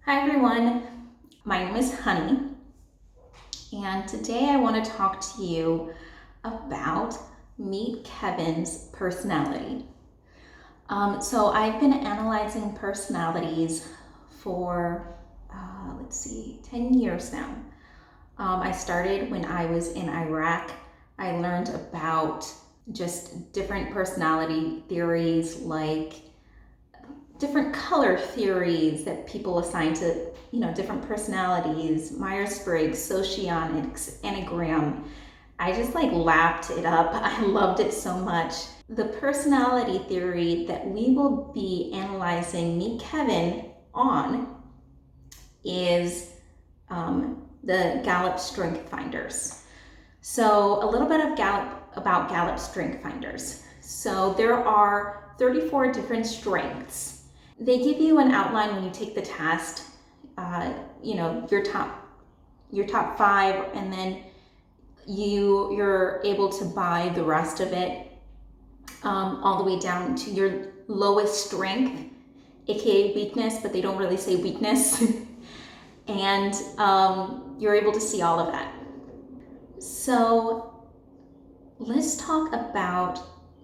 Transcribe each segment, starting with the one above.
Hi everyone, my name is Honey, and today I want to talk to you about Meet Kevin's personality. So I've been analyzing personalities for, 10 years now. I started when I was in Iraq. I learned about just different personality theories, like different color theories that people assign to, different personalities, Myers-Briggs, socionics, Enneagram. I just lapped it up. I loved it so much. The personality theory that we will be analyzing Meet Kevin on is the Gallup Strength Finders. So a little bit of about Gallup Strength Finders. So there are 34 different strengths. They give you an outline when you take the test, your top five, and then you're able to buy the rest of it, all the way down to your lowest strength, aka weakness, but they don't really say weakness. And you're able to see all of that. So let's talk about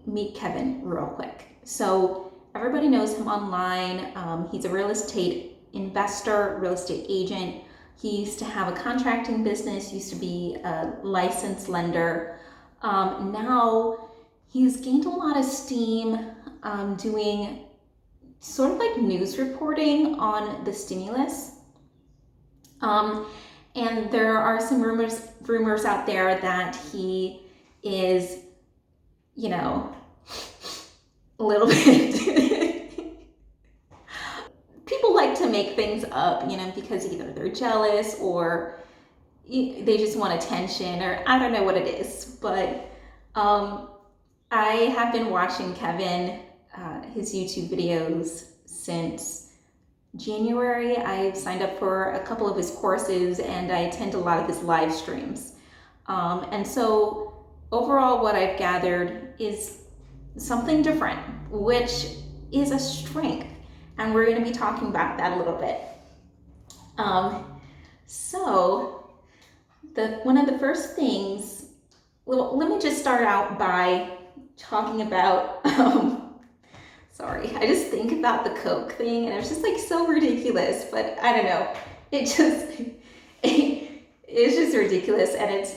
Meet Kevin real quick. So everybody knows him online. He's a real estate investor, real estate agent. He used to have a contracting business, used to be a licensed lender. Now he's gained a lot of steam doing sort of like news reporting on the stimulus. And there are some rumors out there that he is, a little bit. People like to make things up, because either they're jealous or they just want attention, or I don't know what it is. But I have been watching Kevin, his YouTube videos since January. I've signed up for a couple of his courses and I attend a lot of his live streams. And so overall, what I've gathered is something different, which is a strength. And we're going to be talking about that a little bit. So one of the first things, well, let me just start out by talking about, sorry, I just think about the Coke thing and it's just so ridiculous, but I don't know. It's just ridiculous, and it's,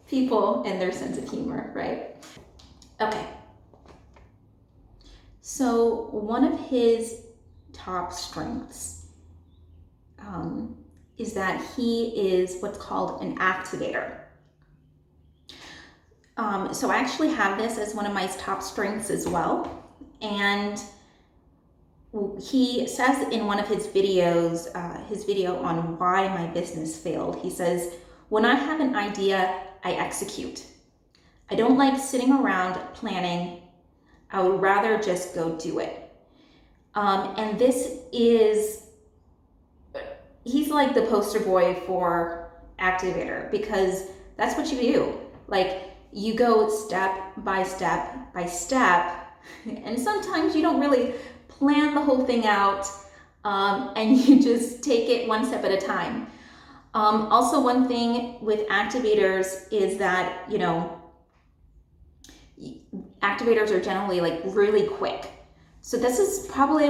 people and their sense of humor, right? Okay. So one of his top strengths is that he is what's called an activator. So I actually have this as one of my top strengths as well. And he says in one of his videos, his video on why my business failed, he says, "When I have an idea, I execute. I don't like sitting around planning. I would rather just go do it." And he's like the poster boy for activator, because that's what you do. You go step by step by step, and sometimes you don't really plan the whole thing out, and you just take it one step at a time. Also, one thing with activators is that, activators are generally really quick. So this is probably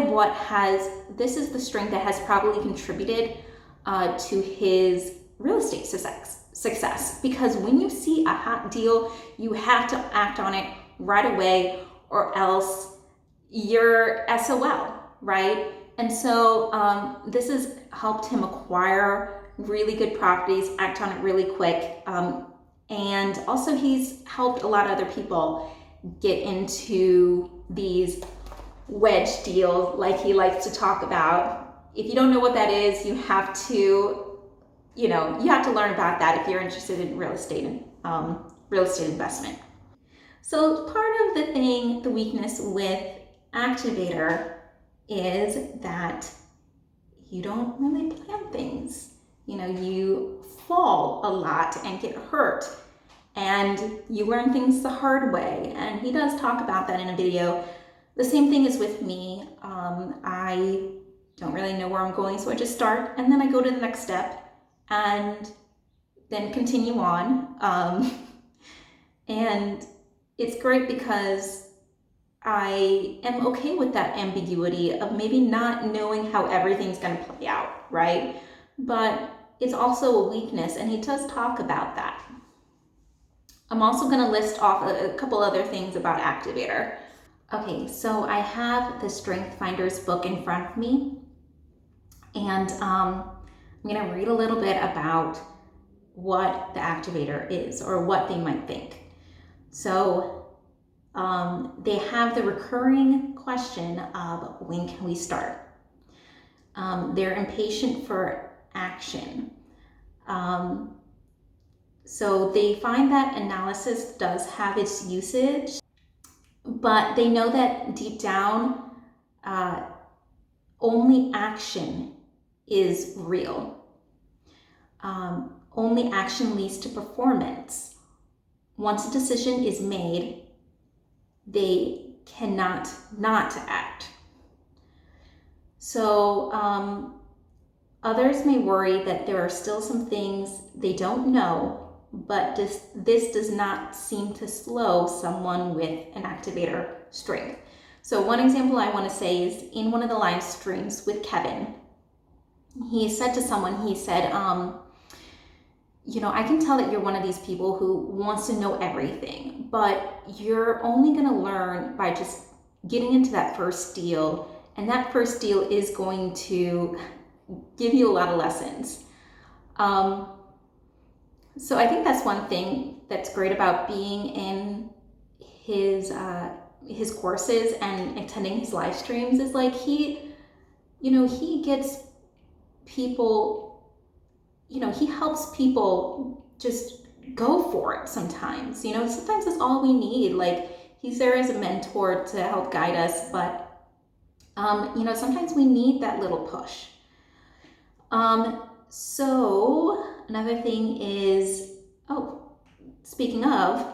this is the strength that has probably contributed to his real estate success, because when you see a hot deal, you have to act on it right away, or else you're SOL, right? And so this has helped him acquire really good properties, act on it really quick. And also he's helped a lot of other people get into these wedge deals, like he likes to talk about. If you don't know what that is, you have to learn about that if you're interested in real estate investment. So part of the weakness with activator is that you don't really plan things. You fall a lot and get hurt, and you learn things the hard way. And he does talk about that in a video. The same thing is with me. I don't really know where I'm going, so I just start and then I go to the next step and then continue on. And it's great because I am okay with that ambiguity of maybe not knowing how everything's going to play out, right? But it's also a weakness, and he does talk about that. I'm also going to list off a couple other things about Activator. Okay, so I have the Strength Finders book in front of me, and I'm going to read a little bit about what the Activator is, or what they might think. So they have the recurring question of, when can we start? They're impatient for action. So they find that analysis does have its usage, but they know that deep down, only action is real. Only action leads to performance. Once a decision is made, they cannot not act. So others may worry that there are still some things they don't know, but this does not seem to slow someone with an Activator strength. So one example I want to say is in one of the live streams with Kevin, he said to someone, he said, I can tell that you're one of these people who wants to know everything, but you're only going to learn by just getting into that first deal. And that first deal is going to give you a lot of lessons. So I think that's one thing that's great about being in his courses and attending his live streams is like he gets people, he helps people just go for it sometimes. Sometimes that's all we need. Like, he's there as a mentor to help guide us, but sometimes we need that little push. So another thing is, speaking of,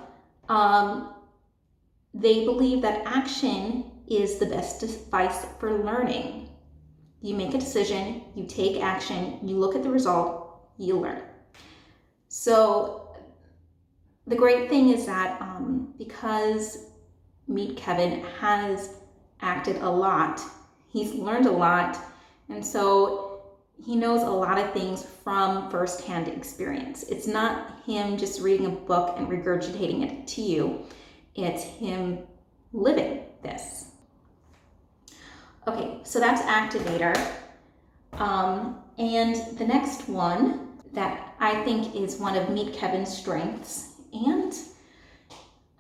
they believe that action is the best device for learning. You make a decision, you take action, you look at the result, you learn. So the great thing is that because Meet Kevin has acted a lot, he's learned a lot, and so he knows a lot of things from firsthand experience. It's not him just reading a book and regurgitating it to you. It's him living this. Okay, so that's Activator. And the next one that I think is one of Meet Kevin's strengths and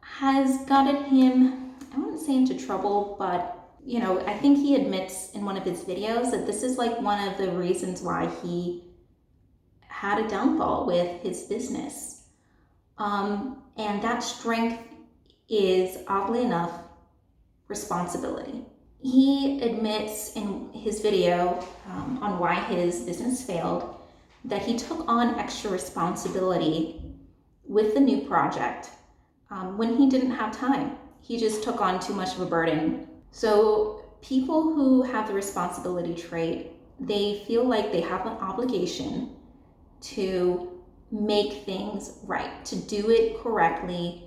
has gotten him, I wouldn't say into trouble, but I think he admits in one of his videos that this is like one of the reasons why he had a downfall with his business. And that strength is, oddly enough, responsibility. He admits in his video on why his business failed that he took on extra responsibility with the new project when he didn't have time. He just took on too much of a burden. So people who have the responsibility trait, they feel like they have an obligation to make things right, to do it correctly.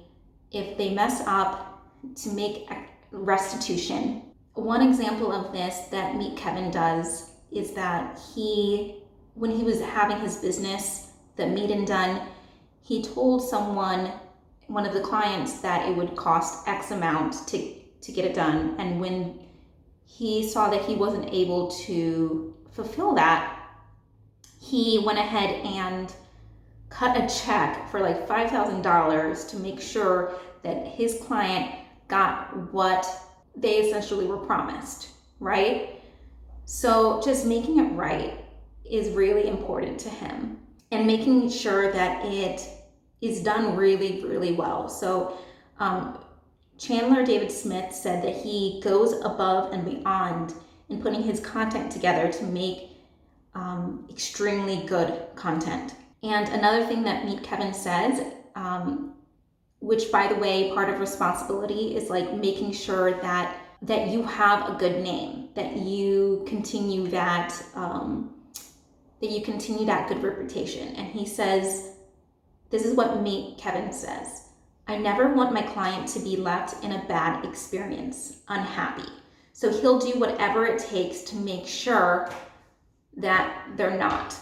If they mess up, to make restitution. One example of this that Meet Kevin does is that when he was having his business, the Meet and Done, he told someone, one of the clients, that it would cost X amount to get it done. And when he saw that he wasn't able to fulfill that, he went ahead and cut a check for like $5,000 to make sure that his client got what they essentially were promised, right? So just making it right is really important to him, and making sure that it is done really, really well. So Chandler David Smith said that he goes above and beyond in putting his content together to make extremely good content. And another thing that Meet Kevin says, which by the way, part of responsibility is like making sure that that you have a good name, that you continue that good reputation. And he says, this is what Kevin says: I never want my client to be left in a bad experience, unhappy. So he'll do whatever it takes to make sure that they're not.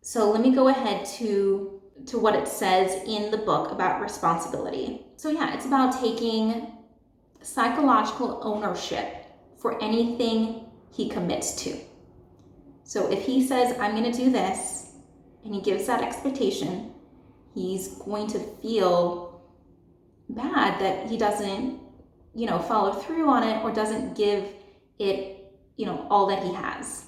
So let me go ahead to what it says in the book about responsibility. So yeah, it's about taking psychological ownership for anything he commits to. So if he says, I'm going to do this, and he gives that expectation, he's going to feel bad that he doesn't, follow through on it or doesn't give it, all that he has.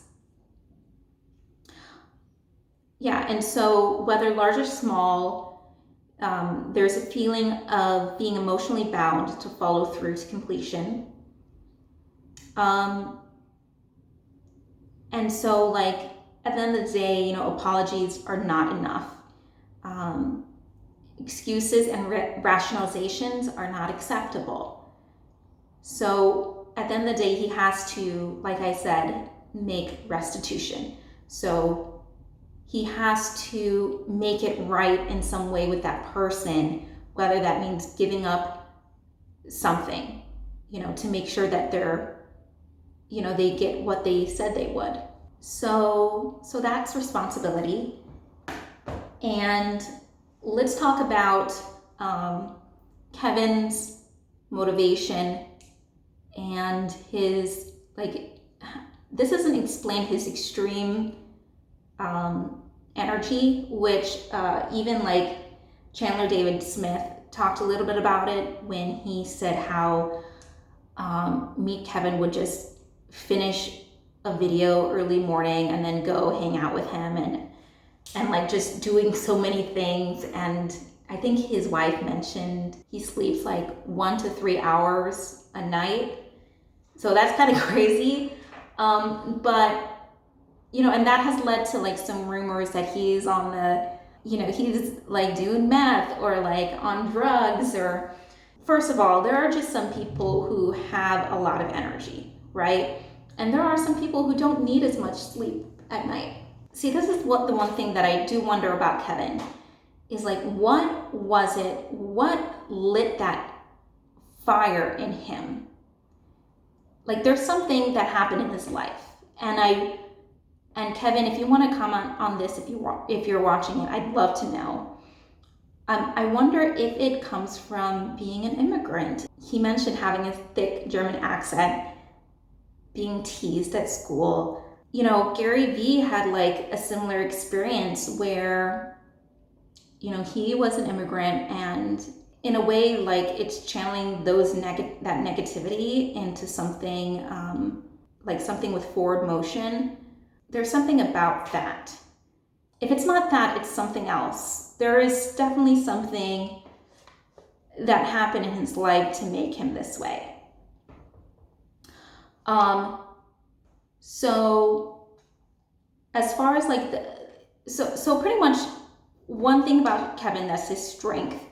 Yeah, and so whether large or small, there's a feeling of being emotionally bound to follow through to completion. And so, like, at the end of the day, apologies are not enough. Excuses and rationalizations are not acceptable. So at the end of the day, he has to, like I said, make restitution. So he has to make it right in some way with that person, whether that means giving up something, to make sure that they're, they get what they said they would. So that's responsibility. And let's talk about Kevin's motivation and his, this doesn't explain his extreme energy, which even Chandler David Smith talked a little bit about it when he said how Meet Kevin would just finish a video early morning and then go hang out with him and just doing so many things. And I think his wife mentioned he sleeps 1 to 3 hours a night. So that's kind of crazy. But, and that has led to some rumors that he's on the, he's doing meth or on drugs. Or first of all, there are just some people who have a lot of energy, right? And there are some people who don't need as much sleep at night. See, this is the one thing that I do wonder about Kevin is what was it? What lit that fire in him? There's something that happened in his life, and Kevin, if you want to comment on this, if you're watching it, I'd love to know. I wonder if it comes from being an immigrant. He mentioned having a thick German accent, being teased at school. Gary Vee had a similar experience where, he was an immigrant, and in a way, it's channeling that negativity into something, something with forward motion. There's something about that. If it's not that, it's something else. There is definitely something that happened in his life to make him this way. So as far as so pretty much one thing about Kevin that's his strength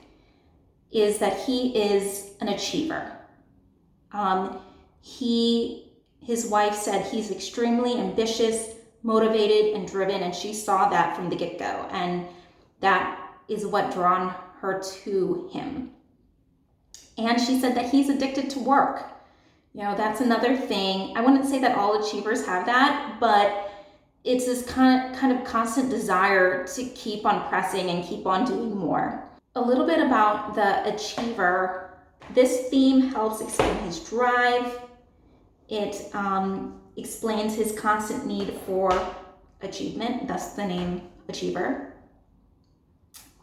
is that he is an achiever. His wife said he's extremely ambitious, motivated, and driven, and she saw that from the get-go, and that is what drawn her to him. And she said that he's addicted to work. That's another thing. I wouldn't say that all achievers have that, but it's this kind of constant desire to keep on pressing and keep on doing more. A little bit about the achiever. This theme helps explain his drive. It explains his constant need for achievement, thus the name achiever.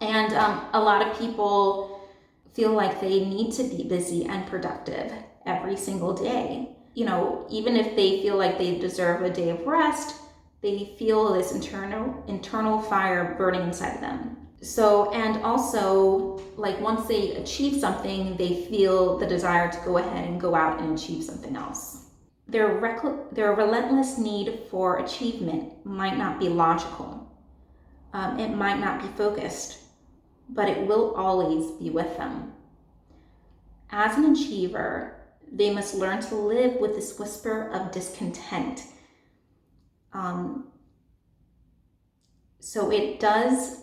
And a lot of people feel like they need to be busy and productive every single day. Even if they feel like they deserve a day of rest, they feel this internal fire burning inside of them. So, and also, once they achieve something, they feel the desire to go ahead and go out and achieve something else. Their relentless need for achievement might not be logical. It might not be focused, but it will always be with them. As an achiever, They must learn to live with this whisper of discontent. So it does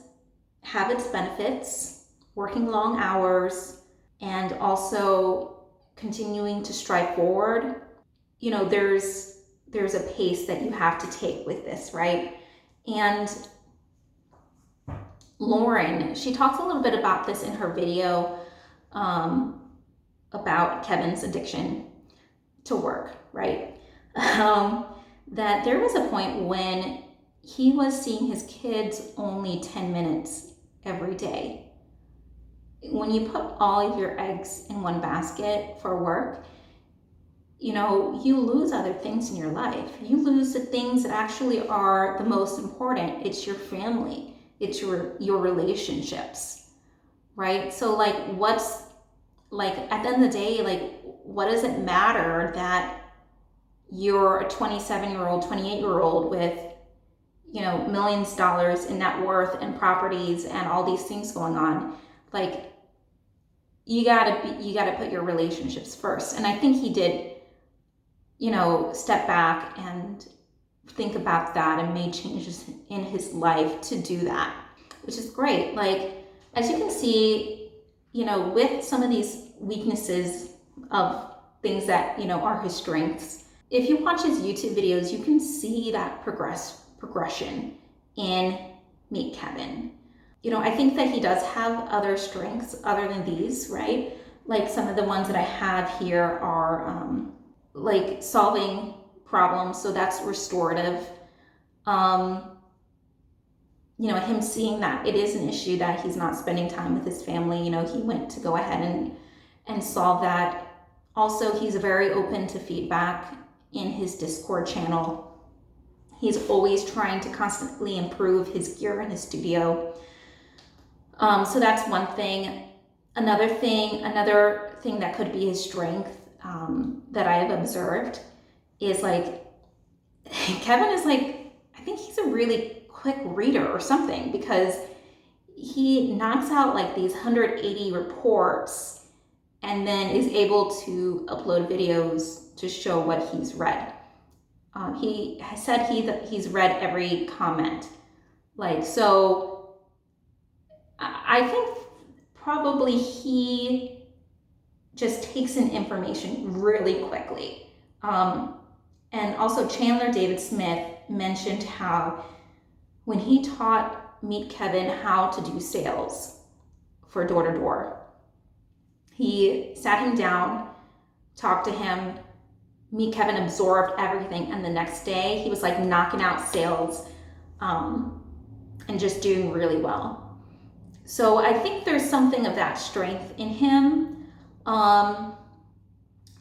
have its benefits, working long hours and also continuing to strive forward. You know, there's a pace that you have to take with this, right? And Lauren, she talks a little bit about this in her video about Kevin's addiction to work, right? That there was a point when he was seeing his kids only 10 minutes every day. When you put all of your eggs in one basket for work, you know, you lose other things in your life. You lose the things that actually are the most important. It's your family, it's your relationships, right? So like, what's like at the end of the day, like, what does it matter that you're a 27-year-old, 28-year-old with, you know, millions of dollars in net worth and properties and all these things going on? Like, you gotta put your relationships first. And I think he did, you know, step back and think about that and made changes in his life to do that, which is great. Like, as you can see, you know, with some of these weaknesses of things that, you know, are his strengths, if you watch his YouTube videos, you can see that progression in Meet Kevin. You know, I think that he does have other strengths other than these, right? Like some of the ones that I have here are like solving problems, so that's restorative. You know, him seeing that it is an issue that he's not spending time with his family, you know, he went to go ahead and solve that. Also, he's very open to feedback in his Discord channel. He's always trying to constantly improve his gear in his studio. So that's one thing. Another thing that could be his strength that I have observed is like, Kevin is like, I think he's a really quick reader or something, because he knocks out like these 180 reports and then is able to upload videos to show what he's read. He has said he's read every comment. Like, so I think probably he just takes in information really quickly. And also Chandler David Smith mentioned how when he taught Meet Kevin how to do sales for door to door, he sat him down, talked to him. Meet Kevin absorbed everything, and the next day he was like knocking out sales and just doing really well. So I think there's something of that strength in him.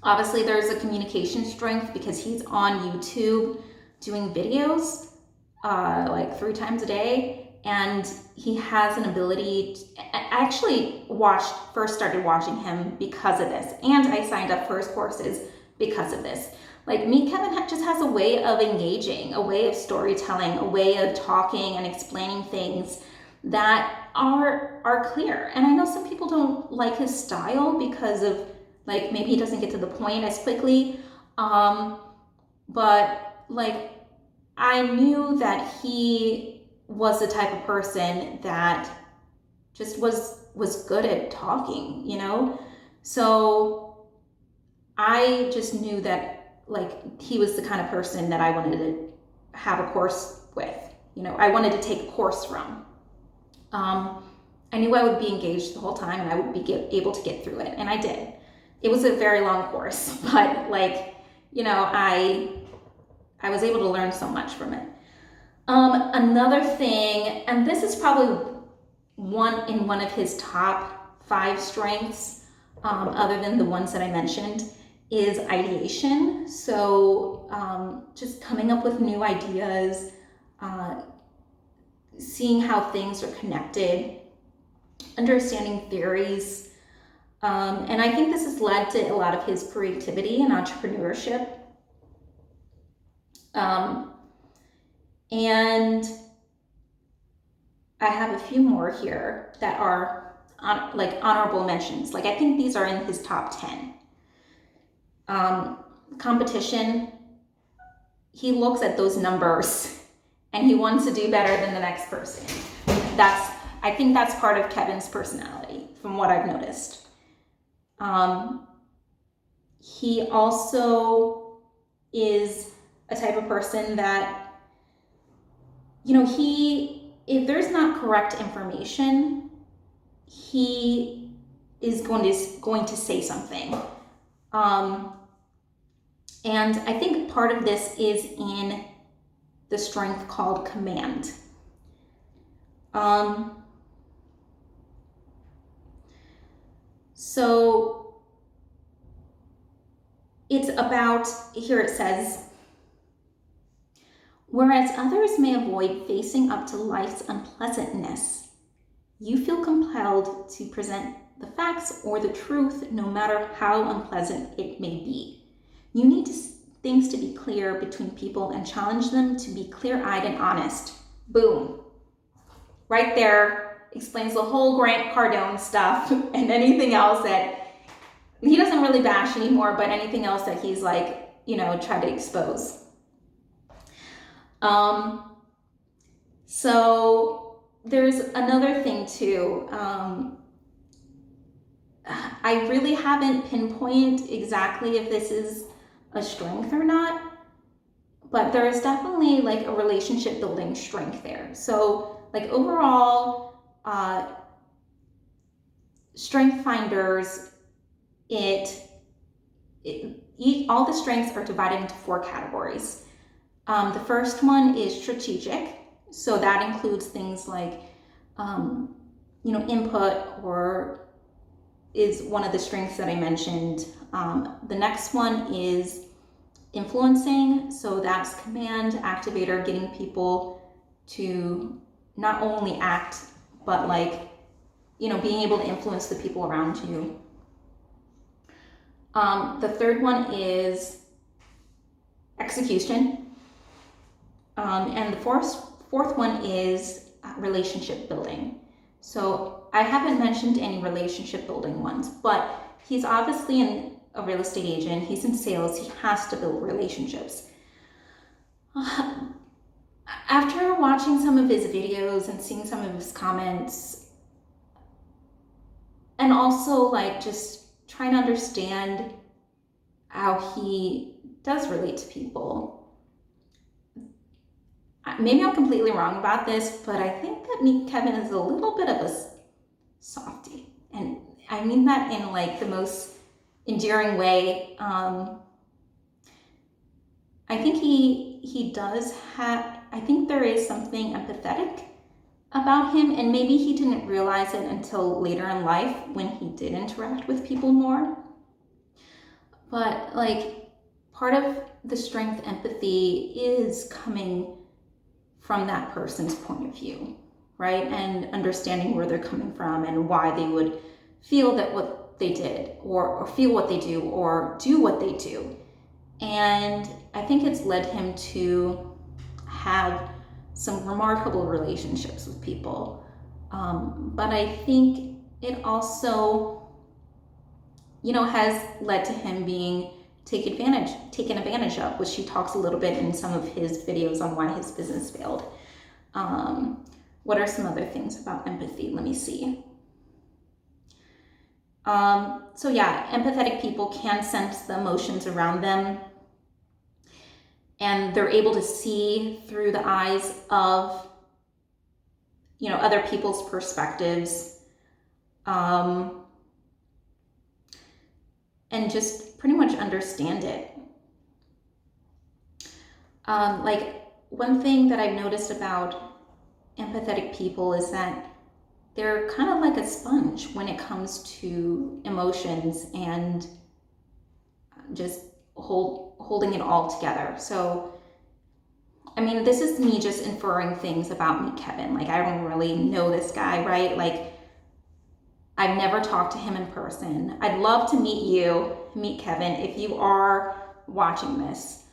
Obviously there's a communication strength because he's on YouTube doing videos like 3 times a day, and he has an ability I actually first started watching him because of this, and I signed up for his courses because of this. Like, Meet Kevin just has a way of engaging, a way of storytelling, a way of talking and explaining things that are clear. And I know some people don't like his style because of, like, maybe he doesn't get to the point as quickly, but like, I knew that he was the type of person that just was good at talking, you know? So I just knew that, like, he was the kind of person that I wanted to have a course with, you know, I wanted to take a course from. I knew I would be engaged the whole time and I would be able to get through it, and I did. It was a very long course, but, like, you know, I was able to learn so much from it. Another thing, and this is probably one of his top 5 strengths, other than the ones that I mentioned, is ideation. So just coming up with new ideas, seeing how things are connected, understanding theories. And I think this has led to a lot of his creativity and entrepreneurship. And I have a few more here that are like honorable mentions. Like, I think these are in his top 10. competition, he looks at those numbers and he wants to do better than the next person. I think that's part of Kevin's personality, from what I've noticed. He also is a type of person that, if there's not correct information, he is going to say something. And I think part of this is in the strength called command. So it's about, here it says, whereas others may avoid facing up to life's unpleasantness, you feel compelled to present the facts or the truth, no matter how unpleasant it may be. You need things to be clear between people and challenge them to be clear-eyed and honest. Boom. Right there explains the whole Grant Cardone stuff and anything else that he doesn't really bash anymore, but anything else that he's try to expose. So there's another thing too. I really haven't pinpointed exactly if this is a strength or not, but there is definitely a relationship building strength there. So overall, strength finders, all the strengths are divided into 4 categories. The first one is strategic. So that includes things like, input, or is one of the strengths that I mentioned. The next one is influencing. So that's command, activator, getting people to not only act, but being able to influence the people around you. The third one is execution. And the fourth one is relationship building. So I haven't mentioned any relationship building ones, but he's obviously a real estate agent. He's in sales. He has to build relationships. After watching some of his videos and seeing some of his comments, and also just trying to understand how he does relate to people, maybe I'm completely wrong about this, but I think that Kevin is a little bit of a softie. And I mean that in the most endearing way. I think he does have, I think there is something empathetic about him, and maybe he didn't realize it until later in life when he did interact with people more. But part of the strength empathy is coming from that person's point of view, right? And understanding where they're coming from and why they would feel that what they did, or feel what they do, or do what they do. And I think it's led him to have some remarkable relationships with people. But I think it also, has led to him being taken advantage of, which he talks a little bit in some of his videos on why his business failed. What are some other things about empathy? Let me see. So yeah, empathetic people can sense the emotions around them, and they're able to see through the eyes of, other people's perspectives, and just pretty much understand it. One thing that I've noticed about empathetic people is that they're kind of like a sponge when it comes to emotions and just holding it all together. So, I mean, this is me just inferring things about me, Kevin. I don't really know this guy, right? I've never talked to him in person. I'd love to meet Kevin, if you are watching this.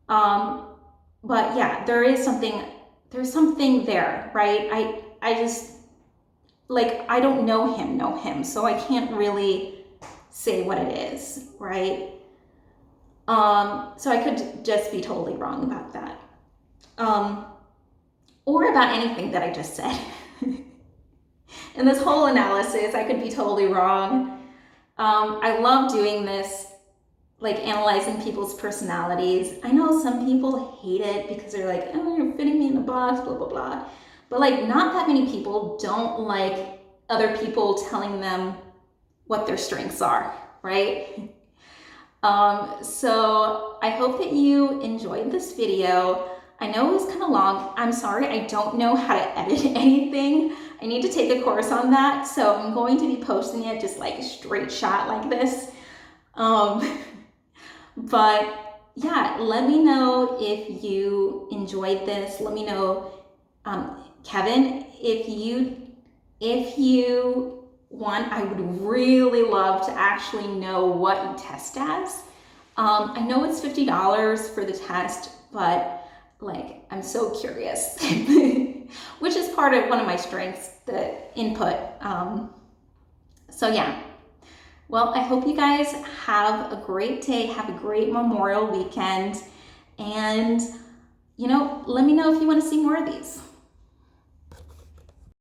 But yeah, there's something there, right? I just, I don't know him, so I can't really say what it is, right? So I could just be totally wrong about that. Or about anything that I just said. In this whole analysis, I could be totally wrong. I love doing this, like analyzing people's personalities. I know some people hate it because they're like, oh, you're fitting me in a box, blah, blah, blah. But like, not that many people don't like other people telling them what their strengths are, right? So I hope that you enjoyed this video. I know it was kind of long. I'm sorry, I don't know how to edit anything. I need to take a course on that. So I'm going to be posting it just like a straight shot like this. But yeah, let me know if you enjoyed this. Let me know, Kevin, if you want, I would really love to actually know what you test as. I know it's $50 for the test, but like, I'm so curious, which is part of one of my strengths, the input. So yeah. Well, I hope you guys have a great day, have a great Memorial weekend, and, let me know if you want to see more of these.